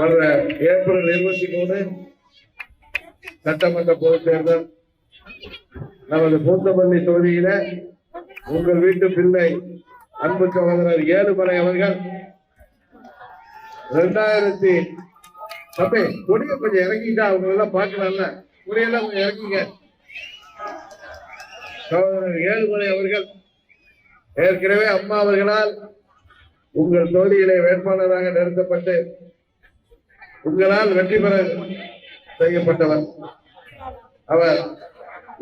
வர்ற ஏப்ரல் 23 சட்டமன்ற பொதுத் தேர்தல் நமது பூந்தமல்லி தொகுதியில உங்கள் வீட்டு பிள்ளை அன்பு சகோதரர் ஏழுமலை அவர்கள் 2000 தம்பி கொடிய கொஞ்சம் இறங்கிட்டா அவங்க எல்லாம் பார்க்கலாம்ல, கொடியெல்லாம் கொஞ்சம் இறங்கிங்க. சகோதரர் ஏழுமலை அவர்கள் ஏற்கனவே அம்மா அவர்களால் உங்கள் தொகுதியிலே வேட்பாளராக நிறுத்தப்பட்டு உங்களால் வெற்றி பெற செய்யப்பட்டவர். அவர்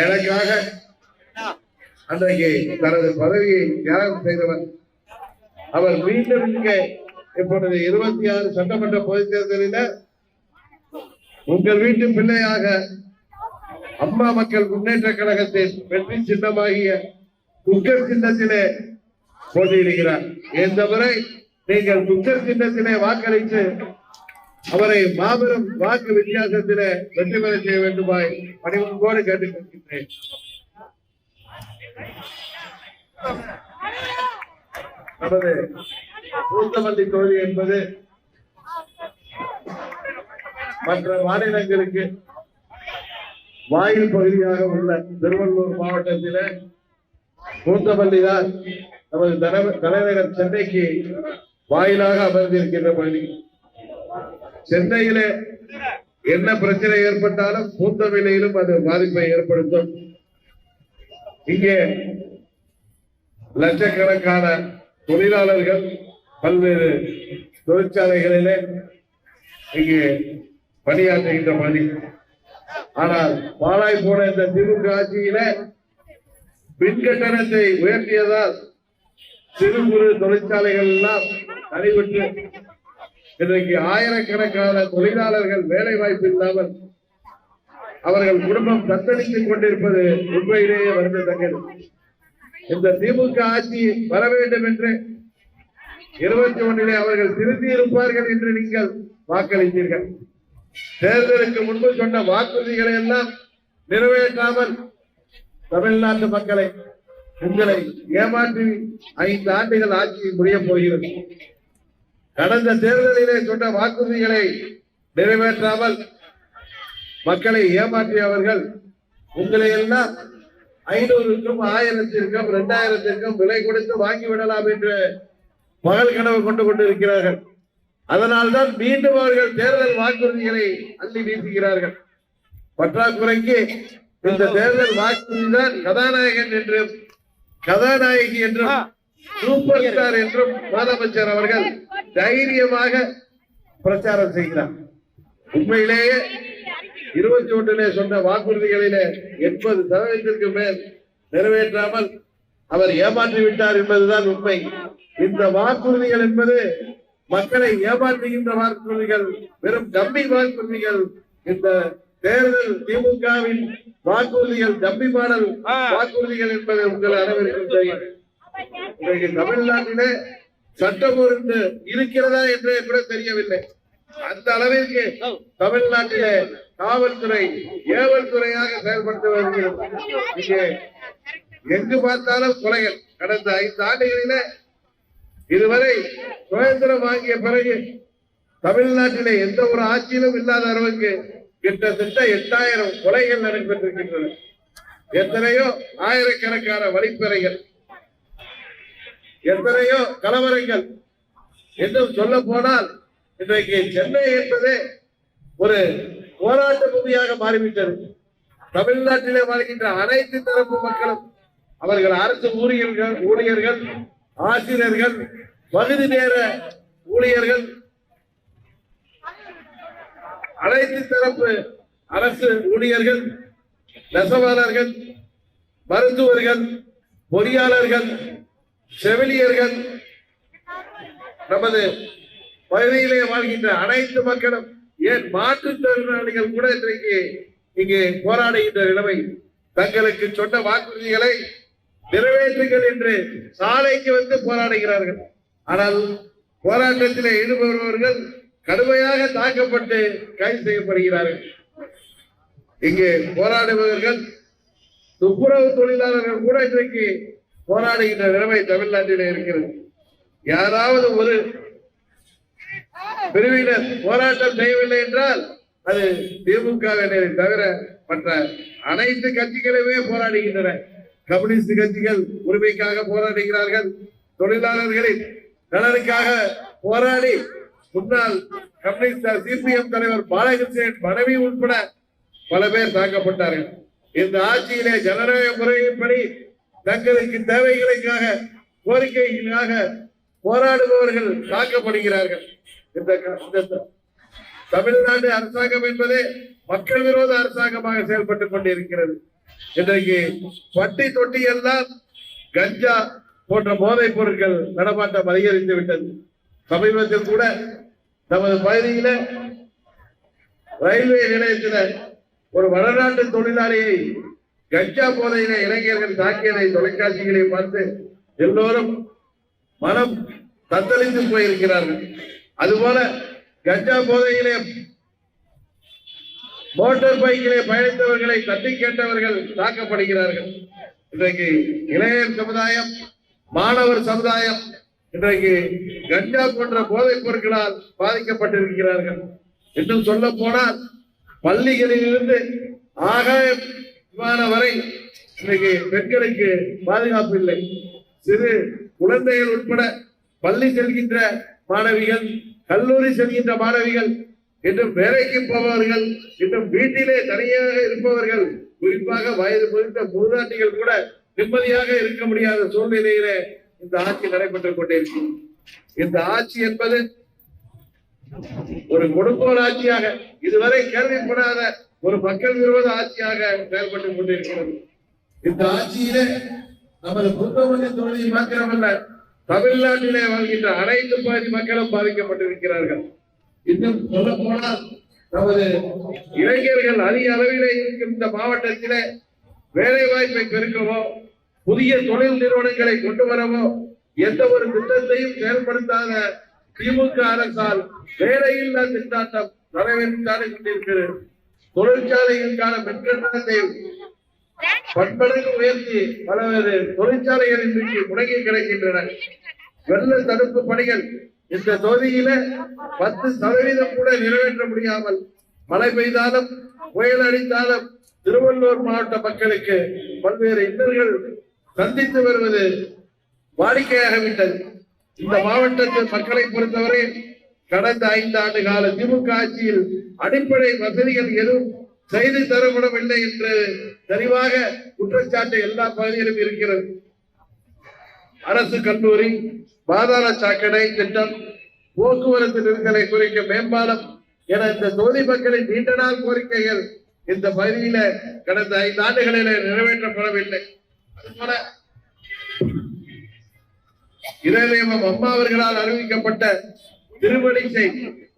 எனக்காக அன்றைக்கு தனது பதவியை தியாகம் செய்தவர். அவர் மீண்டும் இங்கே இப்பொழுது 26 சட்டமன்ற பொதுத் தேர்தலில் உங்கள் வீட்டு பிள்ளையாக அம்மா மக்கள் முன்னேற்ற கழகத்தின் வெற்றி சின்னமாகிய குக்கர் சின்னத்திலே போட்டியிடுகிறார். இந்த முறை நீங்கள் குக்கர் சின்னத்திலே வாக்களித்து அவரை மாபெரும் வாக்கு வித்தியாசத்திலே வெற்றி பெற செய்ய வேண்டுமாய் பணிவன்போடு கேட்டுக்கொள்கின்றேன். நமது பூந்தமல்லி தொகுதி என்பது மற்ற மாநிலங்களுக்கு வாயில் பகுதியாக உள்ள திருவள்ளூர் மாவட்டத்திலே பூந்தமல்லி தான் நமது தலைநகர் சென்னைக்கு வாயிலாக அமர்ந்திருக்கின்ற பகுதி. சென்னையிலே என்ன பிரச்சனை ஏற்பட்டாலும் பூந்தமல்லியிலும் அது பாதிப்பை ஏற்படுத்தும். இங்கே லட்சக்கணக்கான தொழிலாளர்கள் பல்வேறு தொழிற்சாலைகளிலே இங்கே பணியாற்றுகின்ற பணி. ஆனால் பாழாய் போன இந்த திமுக ஆட்சியில மின் கட்டணத்தை உயர்த்தியதால் சிறு குறு தொழிற்சாலைகள் எல்லாம் நடைபெற்று இன்றைக்கு ஆயிரக்கணக்கான தொழிலாளர்கள் வேலை வாய்ப்பு இல்லாமல் அவர்கள் குடும்பம் தத்தளித்துக் கொண்டிருப்பது உண்மையிலேயே வருந்தத்தக்கது. இந்த திமுக ஆட்சி வர வேண்டும் என்று 21 அவர்கள் திருத்தி இருப்பார்கள் என்று நீங்கள் வாக்களித்தீர்கள். தேர்தலுக்கு முன்பு சொன்ன வாக்குறுதிகளை எல்லாம் நிறைவேற்றாமல் தமிழ்நாட்டு மக்களை உங்களை ஏமாற்றி 5 ஆண்டுகள் ஆட்சி முடிய போகிறது. கடந்த தேர்தலிலே சொன்ன வாக்குறுதிகளை நிறைவேற்றாமல் மக்களை ஏமாற்றியவர்கள் உங்களை எல்லாம் 500க்கும் 1000த்திற்கும் 2000த்திற்கும் விலை கொடுத்து வாங்கிவிடலாம் என்று பகல் கனவு கொண்டு கொண்டிருக்கிறார்கள். அதனால்தான் மீண்டும் அவர்கள் தேர்தல் வாக்குறுதிகளை அள்ளி வீசுகிறார்கள். பற்றாக்குறைக்கு இந்த தேர்தல் வாக்குறுதி தான் கதாநாயகன் என்றும் கதாநாயகி என்றும் சூப்பர் ஸ்டார் என்றும் முதலமைச்சர் அவர்கள் தைரியமாக பிரச்சாரம் செய்கிறார். உண்மையிலேயே 21 சொன்ன வாக்குறுதிகளிலே 80% மேல் நிறைவேற்றாமல் அவர் ஏமாற்றிவிட்டார் என்பதுதான் உண்மை. இந்த வாக்குறுதிகள் என்பது மக்களை ஏமாற்றுகின்ற வாக்குறுதிகள், வெறும் டம்மி வாக்குறுதிகள். இந்த தேர்தல் திமுகவின் வாக்குறுதிகள் டம்மி மாடல் வாக்குறுதிகள் என்பது உங்கள் அனைவருக்கும் தெரியும். இன்றைக்கு தமிழ்நாட்டிலே சட்டம் ஒழுங்கு இருக்கிறதா என்றே கூட தெரியவில்லை. அந்த அளவிற்கு தமிழ்நாட்டிலே காவல்துறை ஏவல் துறையாக செயல்பட்டு வருகிறது. இங்கே எங்கு பார்த்தாலும் கொலைகள். கடந்த 5 ஆண்டுகளிலே இதுவரை சுதந்திரம் வாங்கிய பிறகு தமிழ்நாட்டிலே எந்த ஒரு ஆட்சியிலும் இல்லாத அளவுக்கு கிட்டத்தட்ட 8000 கொலைகள் நடைபெற்றிருக்கின்றன. எத்தனையோ ஆயிரக்கணக்கான வழிப்பறைகள், எத்தனையோ கலவரங்கள். என்றும் சொல்ல போனால் இன்றைக்கு சென்னை என்பதே ஒரு போராட்ட பூமியாக மாறிவிட்டது. தமிழ்நாட்டிலே வாழ்கின்ற அனைத்து தரப்பு மக்களும், அவர்கள் அரசு ஊழியர்கள், ஆசிரியர்கள், பகுதி நேர ஊழியர்கள், அனைத்து தரப்பு அரசு ஊழியர்கள், நெசவாளர்கள், மருத்துவர்கள், பொறியாளர்கள், செவிலியர்கள், நமது பகுதியிலே வாழ்கின்ற அனைத்து மக்களும், ஏன் மாற்றுத்திறனாளிகள் கூட இன்றைக்கு இங்கே போராடுகின்ற நிலைமை. தங்களுக்கு சொன்ன வாக்குறுதிகளை நிறைவேற்றுங்கள் என்று சாலைக்கு வந்து போராடுகிறார்கள். ஆனால் போராட்டத்தில் ஈடுபடுபவர்கள் கடுமையாக தாக்கப்பட்டு கைது செய்யப்படுகிறார்கள். இங்கே போராடுபவர்கள் துப்புரவு தொழிலாளர்கள் கூட இன்றைக்கு போராடுகின்ற நிலைமை தமிழ்நாட்டிலே இருக்கிறது. யாராவது ஒரு பிரிவினர் போராட்டம் செய்யவில்லை என்றால் அது திமுகவினரை தவிர மற்ற அனைத்து கட்சிகளுமே போராடுகின்றன. கம்யூனிஸ்ட் கட்சிகள் உரிமைக்காக போராடுகிறார்கள். தொழிலாளர்களின் நலனுக்காக போராடி முன்னாள் கம்யூனிஸ்ட் சிபிஎம் தலைவர் பாலகிருஷ்ணன் மனைவி உட்பட பல பேர் தாக்கப்பட்டார்கள். இந்த ஆட்சியிலே ஜனநாயக முறையின்படி தங்களுக்கு தேவைகளுக்காக கோரிக்கைகளுக்காக போராடுபவர்கள் தாக்கப்படுகிறார்கள். இந்த தமிழ்நாடு அரசாங்கம் என்பதே மக்கள் விரோத அரசாங்கமாக செயல்பட்டுக் கொண்டிருக்கிறது. இன்றைக்கு பட்டி தொட்டி எல்லாம் கஞ்சா போன்ற போதைப் பொருட்கள் நடமாட்டம் அதிகரித்து விட்டது. சமீபத்தில் கூட நமது பகுதியில ரயில்வே நிலையத்தில் ஒரு வடநாட்டு தொழிலாளியை கஞ்சா போதையில இளைஞர்கள் தாக்கியதை தொலைக்காட்சிகளை பார்த்து எல்லோரும் மனம் தத்தளித்து போயிருக்கிறார்கள். அதுபோல கஞ்சா போதையிலே மோட்டார் பைக்கிலே பயணித்தவர்களை தட்டி கேட்டவர்கள் தாக்கப்படுகிறார்கள். இன்றைக்கு இளைஞர் சமுதாயம், மாணவர் சமுதாயம் இன்றைக்கு கஞ்சா போன்ற போதைப் பொருட்களால் பாதிக்கப்பட்டிருக்கிறார்கள். இன்னும் சொல்ல போனால் பள்ளிகளில் இருந்து ஆகாயம் விமானம் வரை இன்றைக்கு பெண்களுக்கு பாதுகாப்பு இல்லை. சிறு குழந்தைகள் உட்பட பள்ளி செல்கின்ற மாணவிகள், கல்லூரி செல்கின்ற மாணவிகள், இன்னும் வேலைக்கு போபவர்கள், இன்னும் வீட்டிலே தனியாக இருப்பவர்கள், குறிப்பாக வயது முதிர்ந்த மூதாட்டிகள் கூட நிம்மதியாக இருக்க முடியாத சூழ்நிலையிலே இந்த ஆட்சி நடைபெற்றுக் கொண்டிருக்கும். இந்த ஆட்சி என்பது ஒரு கொடுங்கோல் ஆட்சியாக, இதுவரை கேள்விப்படாத ஒரு மக்கள் விரோத ஆட்சியாக செயல்பட்டுக் கொண்டிருக்கிறது. இந்த ஆட்சியிலே நமது புத்தமல்லி தொகுதி மாத்திரமல்ல, தமிழ்நாட்டிலே வாழ்கின்ற அனைத்து பகுதி மக்களும் பாதிக்கப்பட்டிருக்கிறார்கள். இன்னும் சொல்ல போனால் நமது இளைஞர்கள் அதிக அளவிலே இருக்கும் இந்த மாவட்டத்திலே வேலை வாய்ப்பை பெருக்கவோ, புதிய தொழில் நிறுவனங்களை கொண்டு வரவோ எந்த ஒரு திட்டத்தையும் செயல்படுத்தாத திமுக அரசால் வேலையில்லா திண்டாட்டம் நிறைவேற்றி கொண்டிருக்கிறது. தொழிற்சாலைகளுக்கான மின்கட்டணத்தை பன்மடங்கு உயர்த்தி பல்வேறு தொழிற்சாலைகள் இன்றைக்கு முடங்கி கிடக்கின்றன. வெள்ள தடுப்பு பணிகள் இந்த தொகுதியில 10% கூட நிறைவேற்ற முடியாமல் மழை பெய்தாலும் புயல் அடித்தாலும் திருவள்ளூர் மாவட்ட மக்களுக்கு பல்வேறு இன்னல்கள் சந்தித்து வருவது வாடிக்கையாகிவிட்டது. இந்த மாவட்டத்தில் மக்களை பொறுத்தவரை கடந்த 5 ஆண்டு கால திமுக ஆட்சியில் அடிப்படை வசதிகள் எதுவும் செய்து தரப்படவில்லை என்று தெளிவாக குற்றச்சாட்டு எல்லா பகுதியிலும் இருக்கிறது. அரசு கல்லூரி, பாதாள சாக்கடை திட்டம், போக்குவரத்து நெரிசலை குறிக்க மேம்பாலம் என இந்த தொகுதி மக்களின் நீண்ட நாள் கோரிக்கைகள் இந்த பகுதியில கடந்த 5 ஆண்டுகளில் நிறைவேற்றப்படவில்லை. அதுபோல இதேதேவம் அம்மா அவர்களால் அறிவிக்கப்பட்ட திருவடிசை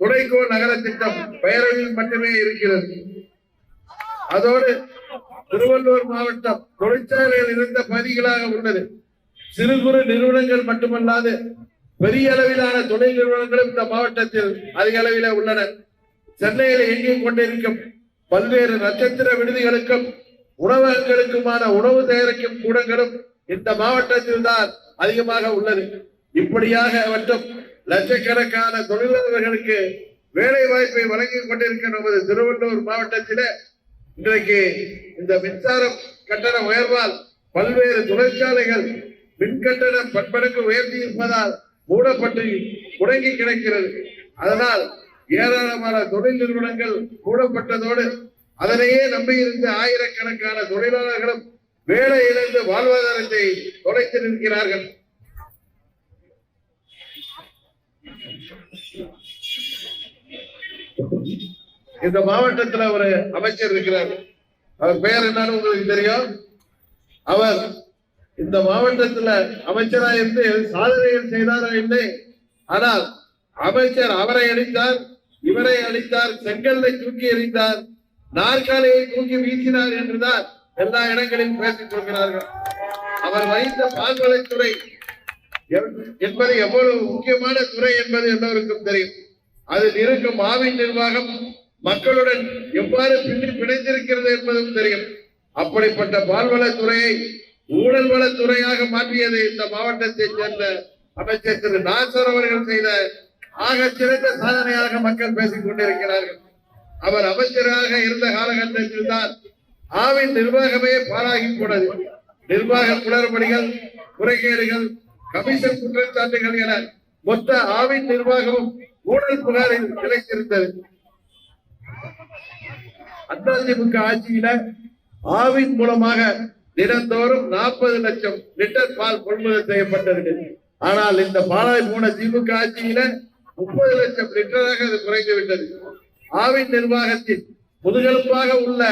துணைக்கோள் நகர திட்டம் பெயரளவில் மட்டுமே இருக்கிறது. அதோடு திருவள்ளூர் மாவட்டம் தொழிற்சாலைகள் இருந்த பகுதிகளாக உள்ளது. சிறு குறு நிறுவனங்கள் மட்டுமல்லாது பெரிய அளவிலான தொழில் நிறுவனங்களும் இந்த மாவட்டத்தில் அதிக அளவில் உள்ளன. சென்னையில் இயங்கிக் கொண்டிருக்கும் பல்வேறு நட்சத்திர விடுதிகளுக்கும் உணவகங்களுக்குமான உணவு தயாரிக்கும் கூடங்களும் இந்த மாவட்டத்தில் தான் அதிகமாக உள்ளது. இப்படியாக மற்றும் லட்சக்கணக்கான தொழிலாளர்களுக்கு வேலை வாய்ப்பை வழங்கிக் கொண்டிருக்கிற நமது திருவள்ளூர் மாவட்டத்திலே இன்றைக்கு இந்த மின்சாரம் கட்டண உயர்வால் பல்வேறு தொழிற்சாலைகள் மின் கட்டணம் பன்மடங்கு உயர்த்தி இருப்பதால் மூடப்பட்டு முடங்கி கிடக்கிறது. அதனால் ஏராளமான தொழில் நிறுவனங்கள் மூடப்பட்டதோடு அதனையே நம்பியிருந்த ஆயிரக்கணக்கான தொழிலாளர்களும் வேலை இழந்து வாழ்வாதாரத்தை தொலைத்து நிற்கிறார்கள். இந்த மாவட்டத்தில் ஒரு அமைச்சர் இருக்கிறார். அவர் பெயர் என்னன்னு உங்களுக்கு தெரியும். அவர் இந்த மாவட்டத்தில் அமைச்சராக இருந்து சாதனைகள் செய்தாரா இல்லை. ஆனால் அமைச்சர் அவரை அடித்தார், இவரை அடித்தார், செங்கல்லை தூக்கி எறிந்தார், நாற்காலியை தூக்கி வீசினார் என்றுதான் எல்லா இடங்களிலும் பேசிக் கொள்கிறார்கள். அவர் வைத்த பால்வளைத்துறை என்பது எவ்வளவு முக்கியமான துறை என்பது எல்லோருக்கும் தெரியும். அதில் இருக்கும் ஆவின் நிர்வாகம் மக்களுடன் எவ்வாறு பிணைந்திருக்கிறது என்பதும் தெரியும். அப்படிப்பட்ட பால்வளத்துறையை ஊழல் வளத்துறையாக மாற்றியது இந்த மாவட்டத்தைச் சேர்ந்த அமைச்சர் திரு நாசர் அவர்கள் செய்த ஆக சிறந்த சாதனையாக மக்கள் பேசிக் கொண்டிருக்கிறார்கள். அவர் அமைச்சராக இருந்த காலகட்டத்தில் தான் ஆவின் நிர்வாகமே பாழாகி போனது. நிர்வாக குளறுபடிகள், முறைகேடுகள், கமிஷன் குற்றச்சாட்டுகள் என மொத்த ஆவின் நிர்வாகமும் ஊழல் புகாரில் நிலைத்திருந்தது. அதிமுக ஆட்சியில ஆவின் மூலமாக தினந்தோறும் 40 லட்சம் லிட்டர் பால் கொள்முதல் செய்யப்பட்டது. ஆனால் இந்த பாலாய் போன திமுக ஆட்சியில 30 லட்சம் லிட்டராக அது குறைந்து விட்டது. ஆவின் நிர்வாகத்தில் முதுகெலும்பாக உள்ள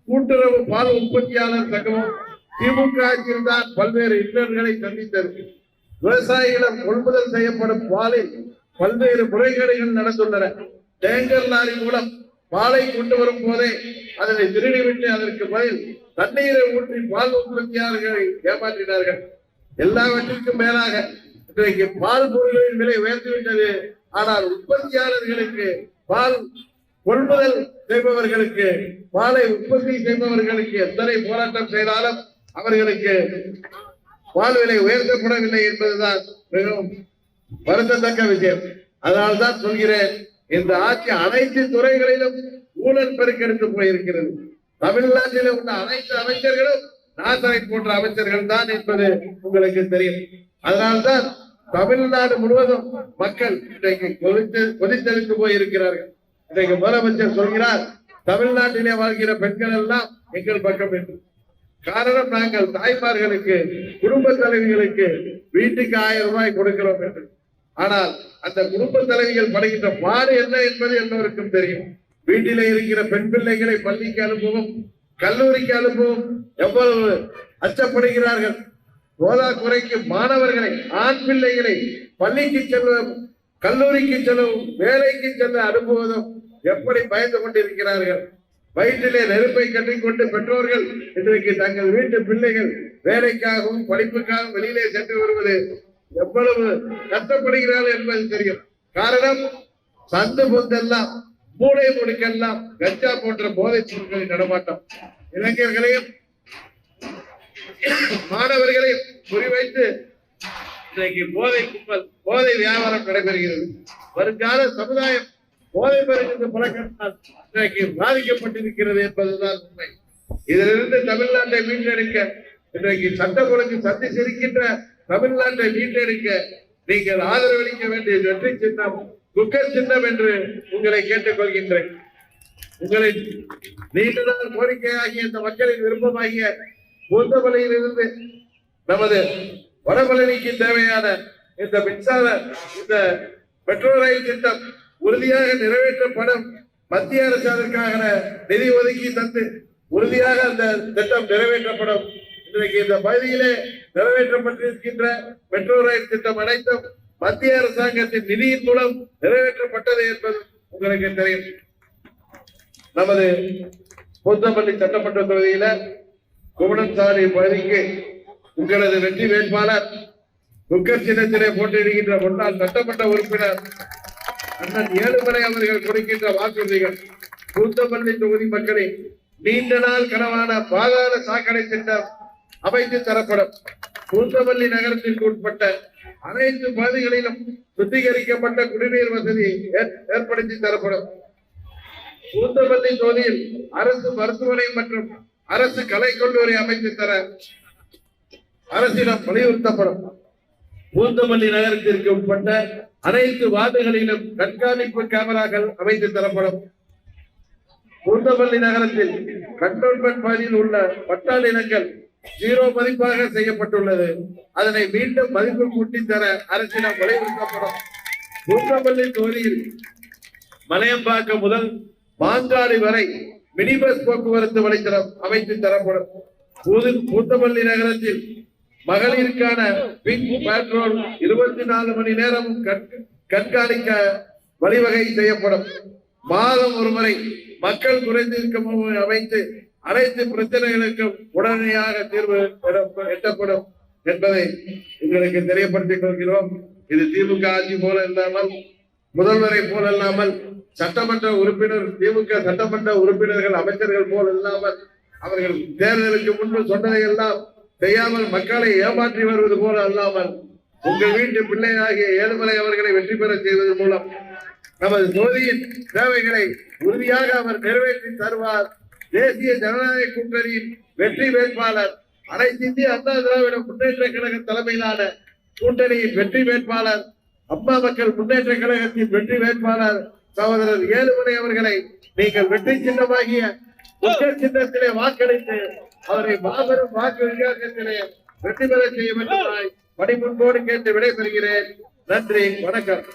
கூட்டுறவு பால் உற்பத்தியாளர் சங்கமும் திமுக ஆட்சியில் தான் பல்வேறு இன்னல்களை சந்தித்தது. விவசாயிகளிடம் கொள்முதல் செய்யப்படும் பாலில் பல்வேறு முறைகேடுகள் நடந்துள்ளன. டேங்கர் லாரி மூலம் பாலை கொண்டு வரும் போதே அதனை திருடிவிட்டு அதற்கு பதில் தண்ணீரை ஊற்றி பால் உற்பத்தியாளர்களை ஏமாற்றினார்கள். எல்லாவற்றிற்கும் மேலாக இன்றைக்கு பால் பொருட்களின் விலை உயர்ந்துவிட்டது. ஆனால் உற்பத்தியாளர்களுக்கு பால் கொள்முதல் செய்பவர்களுக்கு பாலை உற்பத்தி செய்பவர்களுக்கு எத்தனை போராட்டம் செய்தாலும் அவர்களுக்கு பால் விலை உயர்த்தப்படவில்லை என்பதுதான் மிகவும் வருத்தத்தக்க விஷயம். அதனால்தான் சொல்கிறேன், இந்த ஆட்சி அனைத்து துறைகளிலும் ஊழல் பெருக்கெடுத்து போயிருக்கிறது. தமிழ்நாட்டில் உள்ள அனைத்து அமைச்சர்களும் நாசரை போன்ற அமைச்சர்கள் தான் என்பது உங்களுக்கு தெரியும். அதனால்தான் தமிழ்நாடு முழுவதும் மக்கள் இன்றைக்கு கொதித்தெழுந்து போயிருக்கிறார்கள். இன்றைக்கு முதலமைச்சர் சொல்கிறார், தமிழ்நாட்டிலே வாழ்கிற பெண்கள் எல்லாம் எங்கள் பக்கம் என்று. காரணம், நாங்கள் தாய்மார்களுக்கு, குடும்ப தலைவிகளுக்கு வீட்டுக்கு 1000 ரூபாய் கொடுக்கிறோம் என்று. ஆனால் அந்த குடும்ப தலைவிகள் படுகின்ற பாடு என்ன என்பது எல்லோருக்கும் தெரியும். வீட்டிலே இருக்கிற பெண் பிள்ளைகளை பள்ளிக்கு அனுப்பவும், கல்லூரிக்கு அனுப்பவும் எவ்வளவு அச்சப்படுகிறார்கள். போதா குறைக்கு மாணவர்களை, ஆண் பிள்ளைகளை பள்ளிக்கு செல்வதும், கல்லூரிக்கு செல்லவும், வேலைக்கு செல்ல அனுப்புவதும் எப்படி பயந்து கொண்டிருக்கிறார்கள். வயிற்றிலே நெருப்பை கட்டிக்கொண்டு பெற்றோர்கள் இன்றைக்கு தங்கள் வீட்டு பிள்ளைகள் வேலைக்காகவும் படிப்புக்காகவும் வெளியிலே சென்று வருவது எவ்வளவு கஷ்டப்படுகிறார்கள் என்பது தெரியும். காரணம், சந்து பொந்தெல்லாம், மூளை முடுக்கெல்லாம் கஞ்சா போன்ற போதைப் பொருட்களின் நடமாட்டம். இளைஞர்களையும் மாணவர்களையும் குறிவைத்து இன்றைக்கு போதை கும்பல், போதை வியாபாரம் நடைபெறுகிறது. வருங்கால சமுதாயம் போதை பெறுகின்ற பழக்கத்தால் இன்றைக்கு பாதிக்கப்பட்டிருக்கிறது என்பதுதான் உண்மை. இதிலிருந்து தமிழ்நாட்டை மீட்டெடுக்க, இன்றைக்கு சட்டம் ஒழுங்கு சந்தி சிரிக்கின்ற தமிழ்நாட்டை மீட்டெடுக்க நீங்கள் ஆதரவளிக்க வேண்டிய வெற்றி சின்னம் குக்கர் சின்னம் என்று உங்களை கேட்டுக் கொள்கின்றேன். உங்களின் நீண்ட நாள் கோரிக்கையாகிய இந்த மக்களின் விருப்பமாகிய பூந்தமல்லியிலிருந்து நமது வடபழனிக்கு தேவையான இந்த மின்சார, இந்த மெட்ரோ ரயில் திட்டம் உறுதியாக நிறைவேற்றப்படும். மத்திய அரசு அதற்காக நிதி ஒதுக்கி தந்து உறுதியாக அந்த திட்டம் நிறைவேற்றப்படும். இன்றைக்கு இந்த பகுதியிலே நிறைவேற்றப்பட்டிருக்கின்ற மெட்ரோ ரயில் திட்டம் அனைத்தும் மத்திய அரசாங்கத்தின் நிதியின் மூலம் நிறைவேற்றப்பட்டது என்பது உங்களுக்கு தெரியும். நமது பூந்தமல்லி சட்டமன்ற தொகுதியில குமணன்சாலை பகுதிக்கு உங்களது வெற்றி வேட்பாளர் குக்கர் சின்னத்திலே போட்டியிடுகின்ற முன்னாள் சட்டமன்ற உறுப்பினர் அண்ணன் ஏழுமலை அவர்கள் கொடுக்கின்ற வாக்குறுதிகள் பூந்தமல்லி தொகுதி மக்களின் நீண்ட நாள் கனவான பாதாள சாக்கடை திட்டம் அமைத்து தரப்படும். பூந்தமல்லி நகரத்திற்கு உட்பட்ட அனைத்து பகுதிகளிலும் சுத்திகரிக்கப்பட்ட குடிநீர் வசதி ஏற்படுத்தி தரப்படும். பூந்தமல்லி தொகுதியில் அரசு மருத்துவமனை மற்றும் அரசு கலைக்கல்லூரி அமைத்து தர அரசிடம் வலியுறுத்தப்படும். பூந்தமல்லி நகரத்திற்கு உட்பட்ட அனைத்து வார்டுகளிலும் கண்காணிப்பு கேமராக்கள் அமைத்து தரப்படும். பூந்தமல்லி நகரத்தில் கண்டோன்மெண்ட் பகுதியில் உள்ள பட்டா நிலங்கள் 0 மதிப்பாக செய்யப்பட்டுள்ளது. அதனை மீண்டும் மதிப்பு கூட்டி தர அரசிடம் வலியுறுத்தப்படும். பூந்தமல்லி தொகுதியில் மலையம்பாக்கம் முதல் மாங்காடு வரை மினி பஸ் போக்குவரத்து வழித்தடம் அமைத்து தரப்படும். பூந்தமல்லி நகரத்தில் மகளிருக்கான பிங்க் பெட்ரோல் 24 மணி நேரமும் கண்காணிக்க வழிவகை செய்யப்படும். மாதம் ஒருமுறை மக்கள் குறைந்திருக்கும் அமைத்து அனைத்து பிரச்சனைகளுக்கும் உடனடியாக தீர்வு எட்டப்படும் என்பதை உங்களுக்கு தெரியப்படுத்திக் கொள்கிறோம். இது திமுக ஆட்சி போல இல்லாமல், முதல்வரை போல இல்லாமல், சட்டமன்ற உறுப்பினர், திமுக சட்டமன்ற உறுப்பினர்கள், அமைச்சர்கள் போல் இல்லாமல், அவர்கள் தேர்தலுக்கு முன்பு சொன்னதை எல்லாம் செய்யாமல் மக்களை ஏமாற்றி வருவது போல அல்லாமல் உங்கள் வீட்டு பிள்ளையாகிய ஏழுமலை அவர்களை வெற்றி பெற செய்வதன் மூலம் நமது தொகுதியின் தேவைகளை உறுதியாக அவர் நிறைவேற்றி தருவார். தேசிய ஜனநாயக கூட்டணியின் வெற்றி வேட்பாளர், அனைத்து இந்திய அண்ணா திராவிட முன்னேற்ற கழக தலைமையிலான கூட்டணியின் வெற்றி வேட்பாளர், அம்மா மக்கள் முன்னேற்ற கழகத்தின் வெற்றி வேட்பாளர் சகோதரர் ஏழுமலை அவர்களை நீங்கள் வெற்றி சின்னமாகிய மக்கள் சின்னத்திலே வாக்களித்து அவரை மாபெரும் வாக்கு வித்தியாசத்திலே வெற்றி பெற செய்ய வேண்டுமாய் பணிமுன்போடு கேட்டு விடைபெறுகிறேன். நன்றி, வணக்கம்.